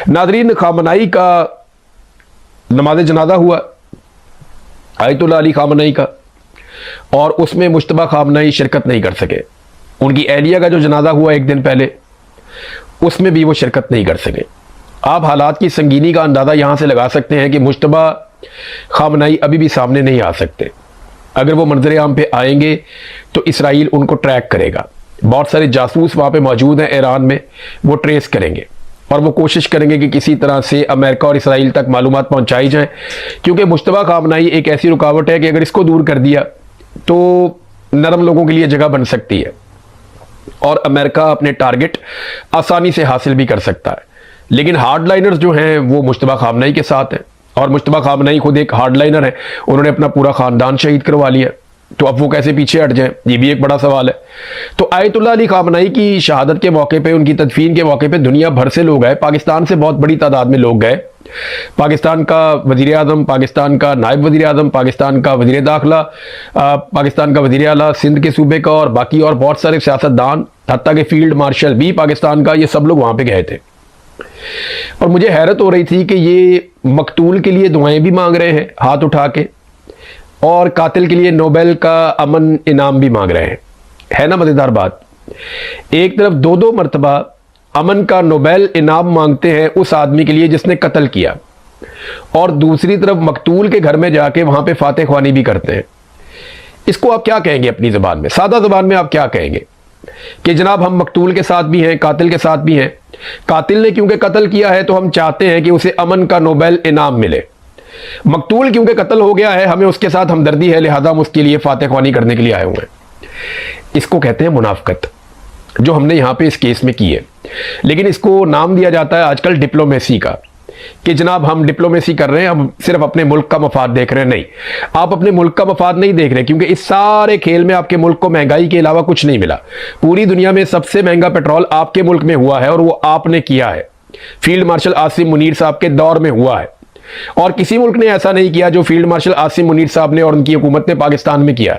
Nadreen, खामनाई का नमाज जनाजा हुआ, आयतुल्लाह अली खामनाई का, और उसमें मुश्तबा खामनाई शिरकत नहीं कर सके। उनकी एहलिया का जो जनाजा हुआ एक दिन पहले, उसमें भी वो शिरकत नहीं कर सके। आप हालात की संगीनी का अंदाज़ा यहाँ से लगा सकते हैं कि मुश्तबा खामनाई अभी भी सामने नहीं आ सकते। अगर वो मंजर आम पे आएंगे तो इसराइल उनको ट्रैक करेगा। बहुत सारे जासूस वहाँ पे मौजूद हैं ईरान में, वो ट्रेस करेंगे और वो कोशिश करेंगे कि किसी तरह से अमेरिका और इसराइल तक मालूमात पहुँचाई जाएँ, क्योंकि मुश्तबा खामनाई एक ऐसी रुकावट है कि अगर इसको दूर कर दिया तो नरम लोगों के लिए जगह बन सकती है और अमेरिका अपने टारगेट आसानी से हासिल भी कर सकता है। लेकिन हार्डलाइनर्स जो हैं वो मुश्तबा खामनाई के साथ हैं, और मुश्तबा खामनाई खुद एक हार्डलाइनर है। उन्होंने अपना पूरा खानदान शहीद करवा लिया, तो अब वो कैसे पीछे हट जाएं, ये भी एक बड़ा सवाल है। तो आयतुल्लाह अली खामनाई की शहादत के मौके पे, उनकी तदफीन के मौके पे दुनिया भर से लोग आए। पाकिस्तान से बहुत बड़ी तादाद में लोग गए। पाकिस्तान का वज़ीर आज़म, पाकिस्तान का नायब वज़ीर आज़म, पाकिस्तान का वज़ीर दाखिला, पाकिस्तान का वज़ीर आला सिंध के सूबे का, और बाकी और बहुत सारे सियासतदान, हत्ता के फील्ड मार्शल भी पाकिस्तान का, ये सब लोग वहाँ पे गए थे। और मुझे हैरत हो रही थी कि ये मकतूल के लिए दुआएं भी मांग रहे हैं हाथ उठा के, और कातिल के लिए नोबेल का अमन इनाम भी मांग रहे हैं। है ना मज़ेदार बात? एक तरफ दो दो मरतबा अमन का नोबेल इनाम मांगते हैं उस आदमी के लिए जिसने कत्ल किया, और दूसरी तरफ मकतूल के घर में जाके वहां पे फातह ख्वानी भी करते हैं। इसको आप क्या कहेंगे अपनी ज़बान में, सादा ज़बान में आप क्या कहेंगे कि जनाब हम मकतूल के साथ भी हैं, कातिल के साथ भी हैं। कातिल ने क्योंकि कत्ल किया है तो हम चाहते हैं कि उसे अमन का नोबेल इनाम मिले। मकतूल क्योंकि कत्ल हो गया है, हमें उसके साथ हमदर्दी है, लिहाजा हम उसके लिए फातह ख्वानी करने के लिए आए हुए हैं। इसको कहते हैं मुनाफिकत, जो हमने यहां पे इस केस में की है। लेकिन इसको नाम दिया जाता है आजकल डिप्लोमेसी का, कि जनाब हम डिप्लोमेसी कर रहे हैं, हम सिर्फ अपने मुल्क का मफाद देख रहे हैं। नहीं, आप अपने मुल्क का मफाद नहीं देख रहे, क्योंकि इस सारे खेल में आपके मुल्क को महंगाई के अलावा कुछ नहीं मिला। पूरी दुनिया में सबसे महंगा पेट्रोल आपके मुल्क में हुआ है, और वो आपने किया है। फील्ड मार्शल आसिम मुनीर साहब के दौर में हुआ है, और किसी मुल्क ने ऐसा नहीं किया जो फील्ड मार्शल आसिम मुनीर साहब ने और उनकी हुकूमत ने पाकिस्तान में किया,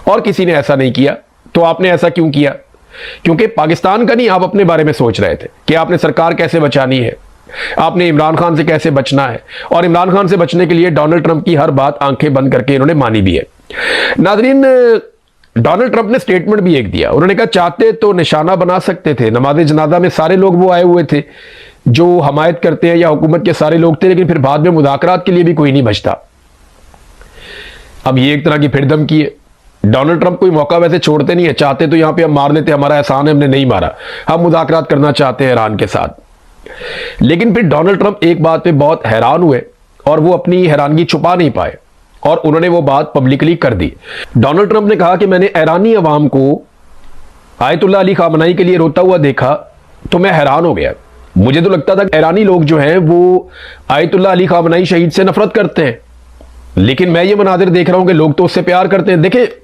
और किसी ने ऐसा नहीं किया। तो आपने ऐसा क्यों किया? क्योंकि पाकिस्तान का नहीं, आप अपने बारे में सोच रहे थे कि आपने सरकार कैसे बचानी है, आपने इमरान खान से कैसे बचना है, और इमरान खान से बचने के लिए डोनाल्ड ट्रंप की हर बात आंखें बंद करके इन्होंने मानी भी है। नाज़रीन, डोनाल्ड ट्रंप ने स्टेटमेंट भी एक दिया। उन्होंने कहा चाहते तो निशाना बना सकते थे। नमाज जनाजा में सारे लोग वो आए हुए थे जो हमायत करते हैं या हुकूमत के सारे लोग थे, लेकिन फिर बाद में मुदाकरात के लिए भी कोई नहीं बचता। अब ये एक तरह की फिर धमकी है। डोनाल्ड ट्रंप कोई मौका वैसे छोड़ते नहीं है, चाहते तो यहां पे हम मार लेते, हमारा एहसान है, हमने नहीं मारा, हम मुदाकरात करना चाहते हैं ईरान के साथ। लेकिन फिर डोनाल्ड ट्रंप एक बात पे बहुत हैरान हुए, और वो अपनी हैरानगी छुपा नहीं पाए, और उन्होंने वो बात पब्लिकली कर दी। डोनाल्ड ट्रंप ने कहा कि मैंने ईरानी अवाम को आयतुल्लाह अली खामनाई के लिए रोता हुआ देखा तो मैं हैरान हो गया। मुझे तो लगता था कि ईरानी लोग जो हैं वो आयतुल्लाह अली खामनाई शहीद से नफरत करते हैं, लेकिन मैं ये मनाजिर देख रहा हूं कि लोग तो उससे प्यार करते हैं। देखिए,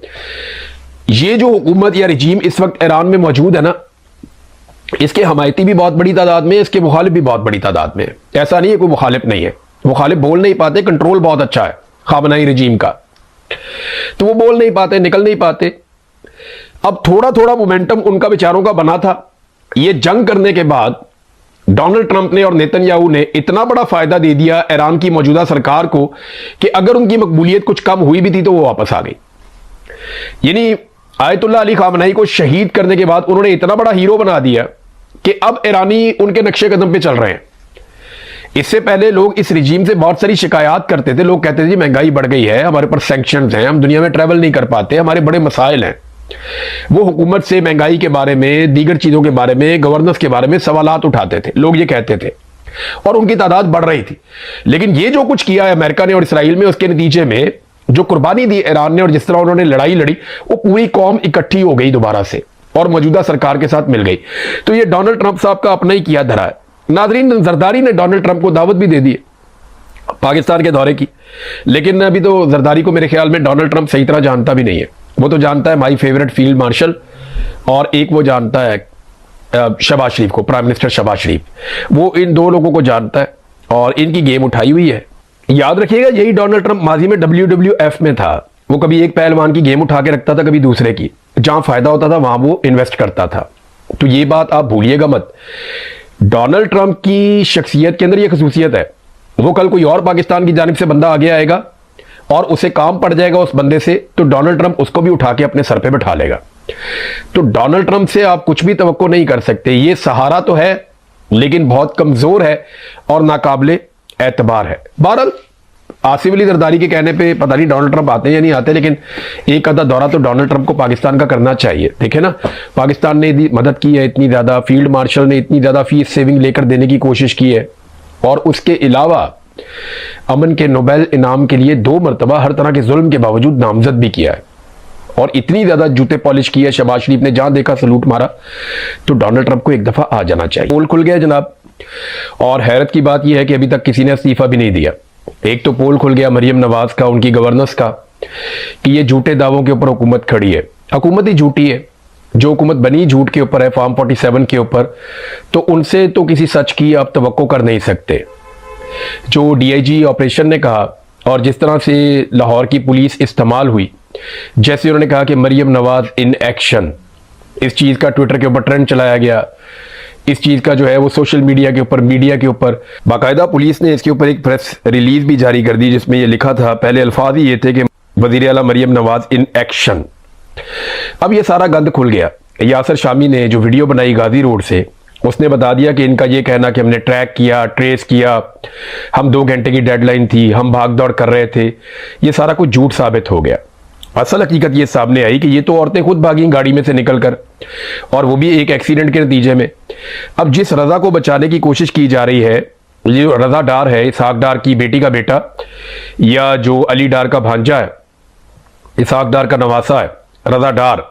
ये जो हुकूमत या रिजीम इस वक्त ईरान में मौजूद है ना, इसके हमायती भी बहुत बड़ी तादाद में है, इसके मुखालिफ भी बहुत बड़ी तादाद में है। ऐसा नहीं है कोई मुखालिफ नहीं है, मुखालिफ बोल नहीं पाते, कंट्रोल बहुत अच्छा है खामनाई रिजीम का, तो वो बोल नहीं पाते, निकल नहीं पाते। अब थोड़ा थोड़ा मोमेंटम उनका विचारों का बना था। ये जंग करने के बाद डोनाल्ड ट्रंप ने और नेतन्याहू ने इतना बड़ा फायदा दे दिया ईरान की मौजूदा सरकार को कि अगर उनकी मकबूलियत कुछ कम हुई भी थी तो वो वापस आ गई। यानी आयतुल्लाह अली खामनाई को शहीद करने के बाद उन्होंने इतना बड़ा हीरो बना दिया कि अब ईरानी उनके नक्शे कदम पे चल रहे हैं। इससे पहले लोग इस रिजीम से बहुत सारी शिकायत करते थे। लोग कहते थे जी महंगाई बढ़ गई है, हमारे ऊपर सैंक्शंस हैं, हम दुनिया में ट्रैवल नहीं कर पाते, हमारे बड़े मसाइल हैं। वो हुकूमत से महंगाई के बारे में, दीगर चीजों के बारे में, गवर्नेंस के बारे में सवालात उठाते थे, लोग ये कहते थे, और उनकी तादाद बढ़ रही थी। लेकिन ये जो कुछ किया है अमेरिका ने और इसराइल में, उसके नतीजे में जो कुर्बानी दी ईरान ने और जिस तरह उन्होंने लड़ाई लड़ी, वो पूरी कौम इकट्ठी हो गई दोबारा से और मौजूदा सरकार के साथ मिल गई। तो ये डोनाल्ड ट्रंप साहब का अपना ही किया धरा है। नाजरीन, जरदारी ने डोनाल्ड ट्रंप को दावत भी दे दी है पाकिस्तान के दौरे की, लेकिन अभी तो जरदारी को मेरे ख्याल में डोनाल्ड ट्रंप सही तरह जानता भी नहीं है। वो तो जानता है माई फेवरेट फील्ड मार्शल, और एक वो जानता है शहबाज शरीफ को, प्राइम मिनिस्टर शहबाज शरीफ। वो इन दो लोगों को जानता है और इनकी गेम उठाई हुई है। याद रखिएगा, यही डोनाल्ड ट्रंप माजी में WWF में था। वो कभी एक पहलवान की गेम उठा के रखता था, कभी दूसरे की, जहां फायदा होता था वहां वो इन्वेस्ट करता था। तो ये बात आप भूलिएगा मत। डोनाल्ड ट्रंप की शख्सियत के अंदर यह खसूसियत है, वो कल कोई और पाकिस्तान की जानिब से बंदा आगे आएगा और उसे काम पड़ जाएगा उस बंदे से, तो डोनाल्ड ट्रंप उसको भी उठा के अपने सर पे बैठा लेगा। तो डोनाल्ड ट्रंप से आप कुछ भी तवक्को नहीं कर सकते। ये सहारा तो है लेकिन बहुत कमजोर है और नाकाबिले एतबार है। बहरहाल आसिफ अली जरदारी के कहने पे पता नहीं डोनाल्ड ट्रंप आते हैं या नहीं आते, लेकिन एक आधा दौरा तो डोनाल्ड ट्रंप को पाकिस्तान का करना चाहिए। देखे ना, पाकिस्तान ने मदद की है इतनी ज्यादा, फील्ड मार्शल ने इतनी ज्यादा फीस सेविंग लेकर देने की कोशिश की है, और उसके अलावा अमन के नोबेल इनाम के लिए 2 मरतबा हर तरह के जुल्म के बावजूद नामजद भी किया है, और इतनी ज्यादा जूते पॉलिश की है शहबाज शरीफ ने, जहां देखा सलूट मारा। तो डोनाल्ड ट्रंप को एक दफा आ जाना चाहिए। पोल खुल गया जनाब, और हैरत की बात यह है कि अभी तक किसी ने इस्तीफा भी नहीं दिया। एक तो पोल खुल गया मरियम नवाज का, उनकी गवर्नेंस का, कि ये झूठे दावों के ऊपर हुकूमत खड़ी है। हुकूमत ही झूठी है, जो हुकूमत बनी झूठ के ऊपर है, फॉर्म 47 के ऊपर, तो उनसे तो किसी सच की आप तवक्को कर नहीं सकते। जो डीआईजी ऑपरेशन ने कहा और जिस तरह से लाहौर की पुलिस इस्तेमाल हुई, जैसे उन्होंने कहा कि मरियम नवाज इन एक्शन, इस चीज़ का ट्विटर के ऊपर ट्रेंड चलाया गया, इस चीज़ का जो है वो सोशल मीडिया के ऊपर, मीडिया के ऊपर, बाकायदा पुलिस ने इसके ऊपर एक प्रेस रिलीज भी जारी कर दी जिसमें ये लिखा था, पहले अल्फाज ही ये थे कि वज़ीर आला मरियम नवाज इन एक्शन। अब ये सारा गंद खुल गया। यासर शामी ने जो वीडियो बनाई गाजी रोड से, उसने बता दिया कि इनका ये कहना कि हमने ट्रैक किया, ट्रेस किया, हम 2 घंटे की डेडलाइन थी, हम भाग दौड़ कर रहे थे, ये सारा कुछ झूठ साबित हो गया। असल हकीकत ये सामने आई कि ये तो औरतें खुद भागी गाड़ी में से निकलकर, और वो भी एक एक्सीडेंट के नतीजे में। अब जिस रजा को बचाने की कोशिश की जा रही है, ये रजा डार है, इसहाक डार की बेटी का बेटा, या जो अली डार का भांजा है, इसहाक डार का नवासा है रजा डार,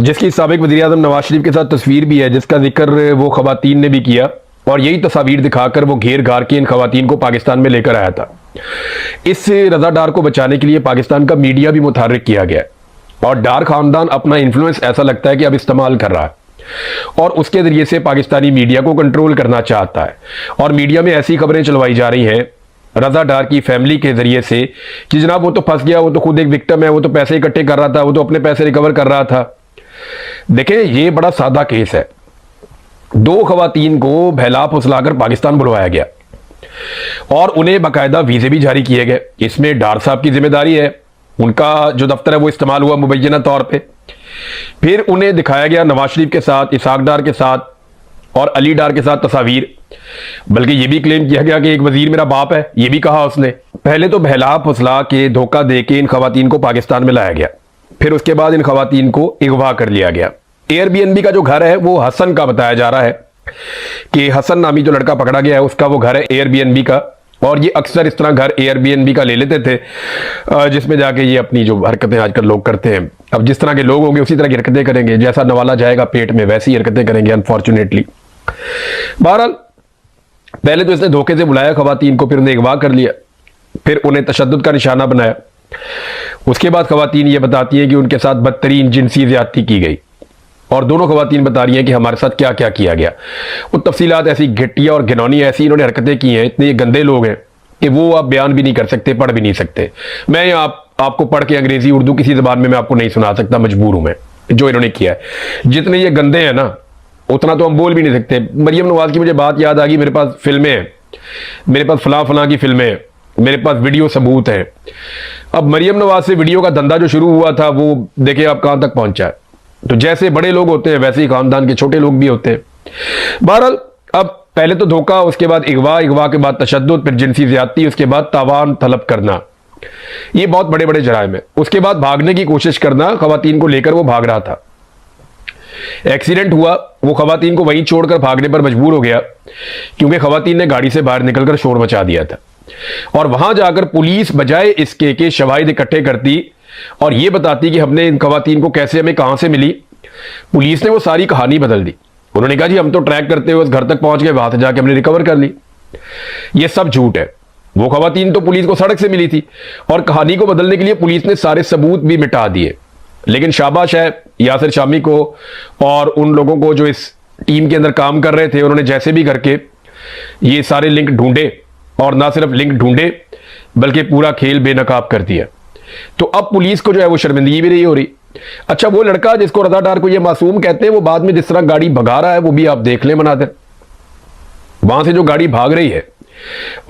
जिसकी साबिक वज़ीर-ए-आज़म नवाज शरीफ के साथ तस्वीर भी है, जिसका जिक्र वो खवातीन ने भी किया, और यही तस्वीर दिखाकर वो घेर घार के इन खवातीन को पाकिस्तान में लेकर आया था। इस रजा डार को बचाने के लिए पाकिस्तान का मीडिया भी मुतहर्रिक किया गया, और डार खानदान अपना इन्फ्लुएंस ऐसा लगता है कि अब इस्तेमाल कर रहा है, और उसके जरिए से पाकिस्तानी मीडिया को कंट्रोल करना चाहता है। और मीडिया में ऐसी खबरें चलवाई जा रही हैं रजा डार की फैमिली के जरिए से कि जनाब वो तो फंस गया, वो तो खुद एक विक्टिम है, वो तो पैसे इकट्ठे कर रहा था, वो तो अपने पैसे रिकवर कर रहा था। देखें, ये बड़ा सादा केस है। 2 खवातीन को बहला फुसलाकर पाकिस्तान बुलवाया गया और उन्हें बाकायदा वीजे भी जारी किए गए। इसमें डार साहब की जिम्मेदारी है, उनका जो दफ्तर है वो इस्तेमाल हुआ मुबैना तौर पे। फिर उन्हें दिखाया गया नवाज शरीफ के साथ, इसहाक डार के साथ और अली डार के साथ तस्वीर, बल्कि ये भी क्लेम किया गया कि एक वजीर मेरा बाप है, ये भी कहा उसने। पहले तो बहला फुसला के धोखा दे के इन खवातीन को पाकिस्तान में लाया गया, फिर उसके बाद इन खवातीन को अगवा कर लिया गया। एयरबीएनबी का जो घर है वो हसन का बताया जा रहा है कि हसन नामी जो लड़का पकड़ा गया है उसका वो घर है एयरबीएनबी का, और ये अक्सर इस तरह घर एयरबीएनबी का ले लेते थे, जिसमें जाके ये अपनी जो हरकतें आजकल लोग करते हैं, अब जिस तरह के लोग होंगे उसी तरह की हरकतें करेंगे, जैसा नवाला जाएगा पेट में वैसी ही हरकतें करेंगे अनफॉर्चुनेटली। बहरहाल पहले तो इसने धोखे से बुलाया खवातीन को, फिर उन्हें अगवा कर लिया, फिर उन्हें तशद्दुद का निशाना बनाया। उसके बाद खवातीन ये बताती हैं कि उनके साथ बदतरीन जिनसी ज्यादती की गई, और दोनों खवातीन बता रही हैं कि हमारे साथ क्या क्या किया गया। वो तफसीलात ऐसी घटिया और घिनौनी, ऐसी इन्होंने हरकतें की हैं, इतने गंदे लोग हैं कि वो आप बयान भी नहीं कर सकते, पढ़ भी नहीं सकते। मैं आपको पढ़ के अंग्रेजी उर्दू किसी जबान में मैं आपको नहीं सुना सकता, मजबूर हूं मैं, जो इन्होंने किया है। जितने ये गंदे हैं ना उतना तो हम बोल भी नहीं सकते। मरियम नवाज की मुझे बात याद आ गई, मेरे पास फिल्में हैं, मेरे पास फलां फलां की फिल्में हैं, मेरे पास वीडियो सबूत है। अब मरियम नवाज से वीडियो का धंधा जो शुरू हुआ था वो देखिए आप कहां तक पहुंचा है। तो जैसे बड़े लोग होते हैं वैसे ही खानदान के छोटे लोग भी होते हैं। बहरहाल अब पहले तो धोखा, उसके बाद अगवा, अगवा के बाद तशद्दुद, फिर जिनसी ज्यादती, उसके बाद तावान तलब करना, ये बहुत बड़े बड़े जराइम है। उसके बाद भागने की कोशिश करना, खवातीन को लेकर वो भाग रहा था, एक्सीडेंट हुआ, वो खवातीन को वहीं छोड़कर भागने पर मजबूर हो गया क्योंकि खवातीन ने गाड़ी से बाहर निकलकर शोर मचा दिया था। और वहां जाकर पुलिस बजाय इसके कि शवाहिद इकट्ठे करती और ये बताती कि हमने इन खवातीन को कैसे, हमें कहां से मिली, पुलिस ने वो सारी कहानी बदल दी। उन्होंने कहा जी हम तो ट्रैक करते हुए उस घर तक पहुंच गए, वहां से जाके हमने रिकवर कर ली। ये सब झूठ है। वो खवातीन तो पुलिस को सड़क से मिली थी और कहानी को बदलने के लिए पुलिस ने सारे सबूत भी मिटा दिए। लेकिन शाबाश है यासिर शामी को और उन लोगों को जो इस टीम के अंदर काम कर रहे थे, उन्होंने जैसे भी करके ये सारे लिंक ढूंढे, और ना सिर्फ लिंक ढूंढे बल्कि पूरा खेल बेनकाब कर दिया। तो अब पुलिस को जो है वो शर्मिंदगी भी नहीं हो रही। अच्छा, वो लड़का जिसको रजा डार को ये मासूम कहते हैं, वो बाद में जिस तरह गाड़ी भगा रहा है वो भी आप देख लें मनाजिर। वहां से जो गाड़ी भाग रही है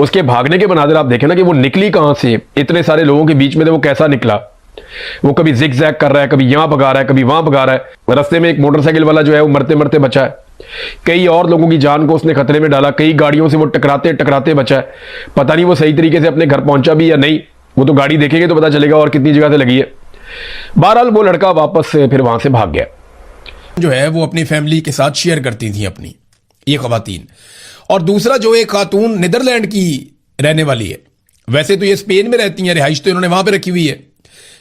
उसके भागने के मनाजिर आप देखें ना कि वो निकली कहां से, इतने सारे लोगों के बीच में वो कैसा निकला। वो कभी जिग जैग कर रहा है, कभी यहां भगा रहा है, कभी वहां भगा रहा है। रास्ते में एक मोटरसाइकिल वाला जो है वो मरते मरते बचा है, कई और लोगों की जान को उसने खतरे में डाला, कई गाड़ियों से वो टकराते टकराते बचा है। पता नहीं वो सही तरीके से अपने घर पहुंचा भी या नहीं, वो तो गाड़ी देखेंगे तो पता चलेगा और कितनी जगह से लगी है। बहरहाल वो लड़का वापस से फिर वहां से भाग गया। जो है वो अपनी फैमिली के साथ शेयर करती थी अपनी ये खवातीन। और दूसरा जो एक खातून नीदरलैंड की रहने वाली है, वैसे तो ये स्पेन में रहती हैं, रिहाइश तो इन्होंने वहां पे रखी हुई है,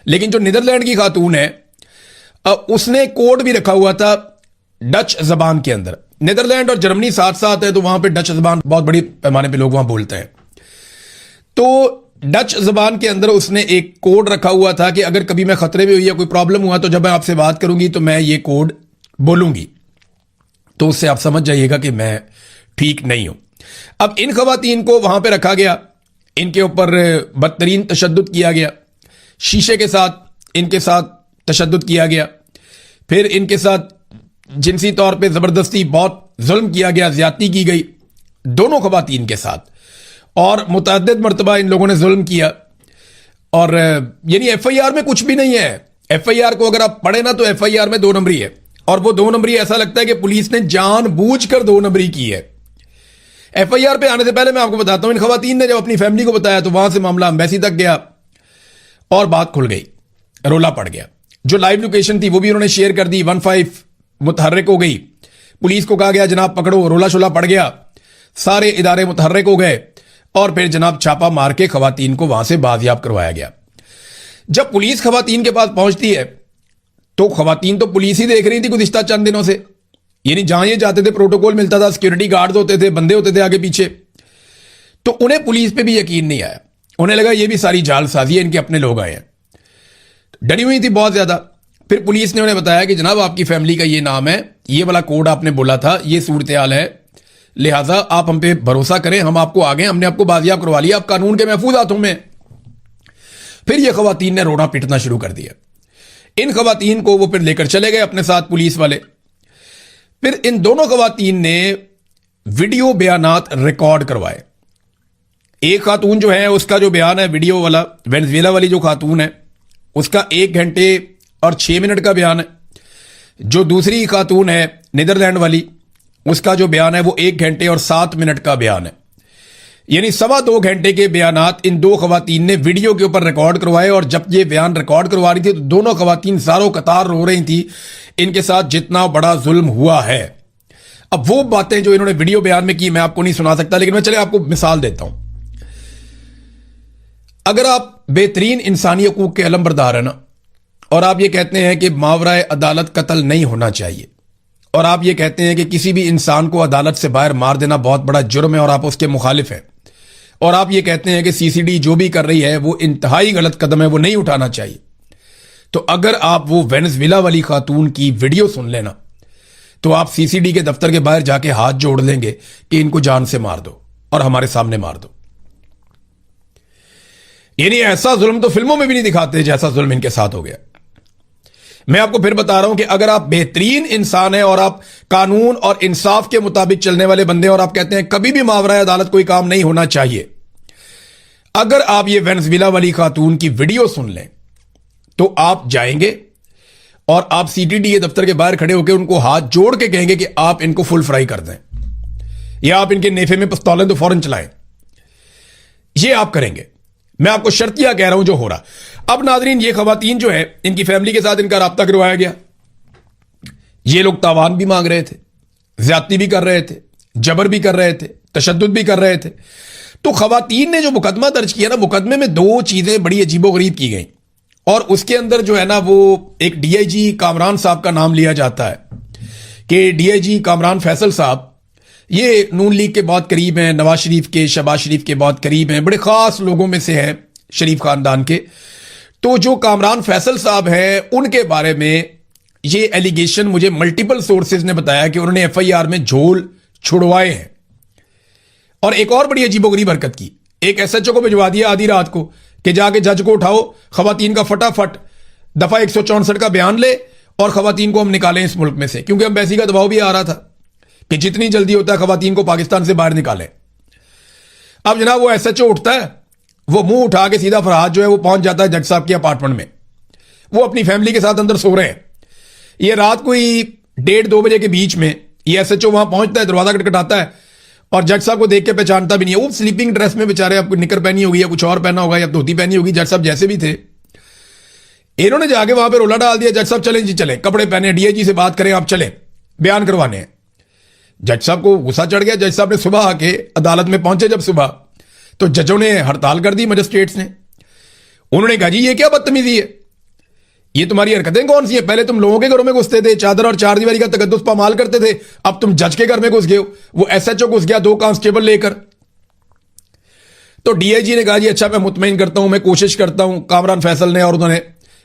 लेकिन जो नीदरलैंड की खातून है उसने कोड भी रखा हुआ था डच जबान के अंदर। नीदरलैंड और जर्मनी साथ साथ है, तो वहां पे डच जबान बहुत बड़ी पैमाने पे लोग वहां बोलते हैं। तो डच जबान के अंदर उसने एक कोड रखा हुआ था कि अगर कभी मैं खतरे में हुई या कोई प्रॉब्लम हुआ तो जब मैं आपसे बात करूंगी तो मैं ये कोड बोलूंगी, तो उससे आप समझ जाइएगा कि मैं ठीक नहीं हूं। अब इन खवातीन को वहां पे रखा गया, इनके ऊपर बदतरीन तशद्दुद किया गया, शीशे के साथ इनके साथ तशद्दुद किया गया, फिर इनके साथ जिनसी तौर पे जबरदस्ती बहुत जुल्म किया गया, ज्यादती की गई दोनों खवातीन के साथ, और मुतअद्दिद मरतबा इन लोगों ने जुल्म किया। और यानी एफआईआर में कुछ भी नहीं है। एफआईआर को अगर आप पढ़े ना तो एफआईआर में 2 नंबरी है, और वो 2 नंबरी ऐसा लगता है कि पुलिस ने जानबूझकर 2 नंबरी की है। एफआईआर पे आने से पहले मैं आपको बताता हूं, इन खवातीन ने जब अपनी फैमिली को बताया तो वहां से मामला एम्बेसी तक गया और बात खुल गई, रोला पड़ गया। जो लाइव लोकेशन थी वो भी उन्होंने शेयर कर दी, 15 मुतहर्रिक हो गई। पुलिस को कहा गया जनाब पकड़ो, रोला शोला पड़ गया, सारे इदारे मुतहर्रिक हो गए, और फिर जनाब छापा मार के खवातीन को वहां से बाजियाब करवाया गया। जब पुलिस खवातीन के पास पहुंचती है तो खवातीन तो पुलिस ही देख रही थी गुज़िश्ता चंद दिनों से, यानी जहां ये जाते थे प्रोटोकॉल मिलता था, सिक्योरिटी गार्ड्स होते थे, बंदे होते थे आगे पीछे, तो उन्हें पुलिस पे भी यकीन नहीं आया। उन्हें लगा ये भी सारी जालसाजी है, इनके अपने लोग आए हैं, डरी हुई थी बहुत ज्यादा। फिर पुलिस ने उन्हें बताया कि जनाब आपकी फैमिली का ये नाम है, ये वाला कोड आपने बोला था, ये सूरत हाल है, लिहाजा आप हम पे भरोसा करें, हम आपको आ गए, हमने आपको बाजियाब करवा लिया, आप कानून के महफूज हाथों में। फिर ये खवातीन ने रोना पीटना शुरू कर दिया। इन खवातीन को वो फिर लेकर चले गए अपने साथ पुलिस वाले। फिर इन दोनों खवातीन ने वीडियो बयानात रिकॉर्ड करवाए। एक खातून जो है उसका जो बयान है वीडियो वाला, वेनेजुएला वाली जो खातून है उसका 1 घंटे और 6 मिनट का बयान है। जो दूसरी खातून है नीदरलैंड वाली, उसका जो बयान है वो 1 घंटे और 7 मिनट का बयान है। यानी 2.25 घंटे के बयानात इन 2 खवातीन ने वीडियो के ऊपर रिकॉर्ड करवाए। और जब ये बयान रिकॉर्ड करवा रही थी तो दोनों खवातीन ज़ारो कतार रो रही थी, इनके साथ जितना बड़ा जुल्म हुआ है। अब वो बातें जो इन्होंने वीडियो बयान में की मैं आपको नहीं सुना सकता, लेकिन मैं चले आपको मिसाल देता हूं। अगर आप बेहतरीन इंसानी हकूक के अलमबरदार है ना, और आप ये कहते हैं कि मावराए अदालत कत्ल नहीं होना चाहिए, और आप ये कहते हैं कि किसी भी इंसान को अदालत से बाहर मार देना बहुत बड़ा जुर्म है और आप उसके मुखालिफ हैं, और आप ये कहते हैं कि सीसीडी जो भी कर रही है वो इंतहाई गलत कदम है, वो नहीं उठाना चाहिए, तो अगर आप वो वेनेजुएला वाली खातून की वीडियो सुन लेना तो आप सीसीडी के दफ्तर के बाहर जाके हाथ जोड़ लेंगे कि इनको जान से मार दो और हमारे सामने मार दो। यानी ऐसा जुल्म तो फिल्मों में भी नहीं दिखाते जैसा जुल्म इनके साथ हो गया। मैं आपको फिर बता रहा हूं कि अगर आप बेहतरीन इंसान हैं और आप कानून और इंसाफ के मुताबिक चलने वाले बंदे और आप कहते हैं कभी भी मावराए अदालत कोई काम नहीं होना चाहिए, अगर आप ये वेनेजुएला वाली खातून की वीडियो सुन लें तो आप जाएंगे और आप सीटीडी दफ्तर के बाहर खड़े होकर उनको हाथ जोड़ के कहेंगे कि आप इनको फुल फ्राई कर दें, या आप इनके नेफे में पिस्तौलें तो फौरन चलाएं। ये आप करेंगे, मैं आपको शर्तिया कह रहा हूं जो हो रहा। अब नाजरीन, ये खवातीन जो है इनकी फैमिली के साथ इनका राब्ता करवाया गया। ये लोग तावान भी मांग रहे थे, ज्यादती भी कर रहे थे, जबर भी कर रहे थे, तशद्दुद भी कर रहे थे। तो खवातीन ने जो मुकदमा दर्ज किया ना, मुकदमे में 2 चीजें बड़ी अजीबोगरीब की गई, और उसके अंदर जो है ना वो एक डीआईजी कामरान साहब का नाम लिया जाता है कि डीआईजी कामरान फैसल साहब ये नून लीग के बहुत करीब हैं, नवाज शरीफ के, शहबाज शरीफ के बहुत करीब हैं, बड़े खास लोगों में से हैं शरीफ खानदान के। तो जो कामरान फैसल साहब हैं उनके बारे में ये एलिगेशन मुझे मल्टीपल सोर्सेज ने बताया कि उन्होंने एफआईआर में झोल छुड़वाए हैं। और एक और बड़ी अजीबोगरीब हरकत की, एक एसएचओ को भिजवा दिया आधी रात को कि जाके जज को उठाओ, खवातीन का फटाफट दफा 164 का बयान ले और खवातीन को हम निकालें इस मुल्क में से, क्योंकि एम्बेसी का दबाव भी आ रहा था कि जितनी जल्दी होता है खवातीन को पाकिस्तान से बाहर निकालें। अब जनाब वो एसएचओ उठता है, वो मुंह उठा के सीधा फरहाद जो है वो पहुंच जाता है जज साहब के अपार्टमेंट में। वो अपनी फैमिली के साथ अंदर सो रहे हैं। ये रात कोई 1:30-2 बजे के बीच में ये एसएचओ वहां पहुंचता है, दरवाजा खटखटाता है और जज साहब को देख के पहचानता भी नहीं है। वो स्लीपिंग ड्रेस में बेचारे, आपको निकर पहनी होगी या कुछ और पहना होगा या धोती पहनी होगी, जज साहब जैसे भी थे। इन्होंने जाके वहां पे रोला डाल दिया, जज साहब चलें जी चलें, कपड़े पहने, डीआईजी से बात करें, आप चलें, बयान करवाने हैं। जज साहब को गुस्सा चढ़ गया। जज साहब ने सुबह आके अदालत में पहुंचे जब सुबह, तो जजों ने हड़ताल कर दी, मजिस्ट्रेट्स ने। उन्होंने कहा जी ये क्या बदतमीजी है, ये तुम्हारी हरकतें कौन सी है? पहले तुम लोगों के घरों में घुसते थे, चादर और चारदीवारी का तकद्दुस पामाल करते थे, अब तुम जज के घर में घुस गए हो। वो एसएचओ घुस गया 2 कांस्टेबल लेकर। तो डीआईजी ने कहा जी अच्छा मैं मुतमईन करता हूं, मैं कोशिश करता हूं। कामरान फैसल ने और उन्होंने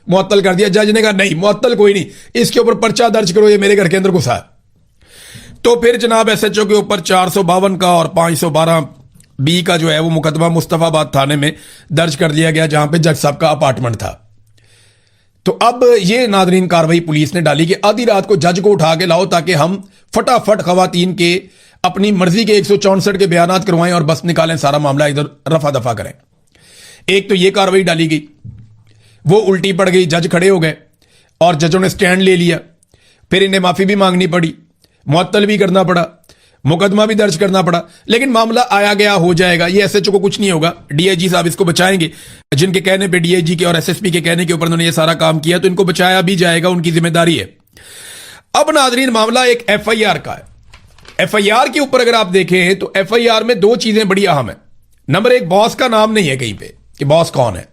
मुअत्तल कर दिया। जज ने कहा नहीं मुअत्तल कोई नहीं, इसके ऊपर पर्चा दर्ज करो, ये मेरे घर के अंदर घुसा है। तो फिर जनाब एसएचओ के ऊपर 452 का और 512B का जो है वो मुकदमा मुस्तफाबाद थाने में दर्ज कर दिया गया, जहां पे जज साहब का अपार्टमेंट था। तो अब ये नादरीन कार्रवाई पुलिस ने डाली कि आधी रात को जज को उठा के लाओ ताकि हम फटाफट खवातीन के अपनी मर्जी के 164 के बयानात करवाएं और बस निकालें, सारा मामला इधर रफा दफा करें। एक तो ये कार्रवाई डाली गई, वो उल्टी पड़ गई, जज खड़े हो गए और जजों ने स्टैंड ले लिया। फिर इन्हें माफी भी मांगनी पड़ी, मुअत्तल भी करना पड़ा, मुकदमा भी दर्ज करना पड़ा, लेकिन मामला आया गया हो जाएगा। ये एसएचओ को कुछ नहीं होगा, डीआईजी साहब इसको बचाएंगे। जिनके कहने पे, डीआईजी के और एसएसपी के कहने के ऊपर उन्होंने ये सारा काम किया, तो इनको बचाया भी जाएगा, उनकी जिम्मेदारी है। अब नाजरीन मामला एक एफआईआर का है। एफआईआर के ऊपर अगर आप देखें तो एफआईआर में 2 चीजें बड़ी अहम है। नंबर 1, बॉस का नाम नहीं है कहीं पे कि बॉस कौन है।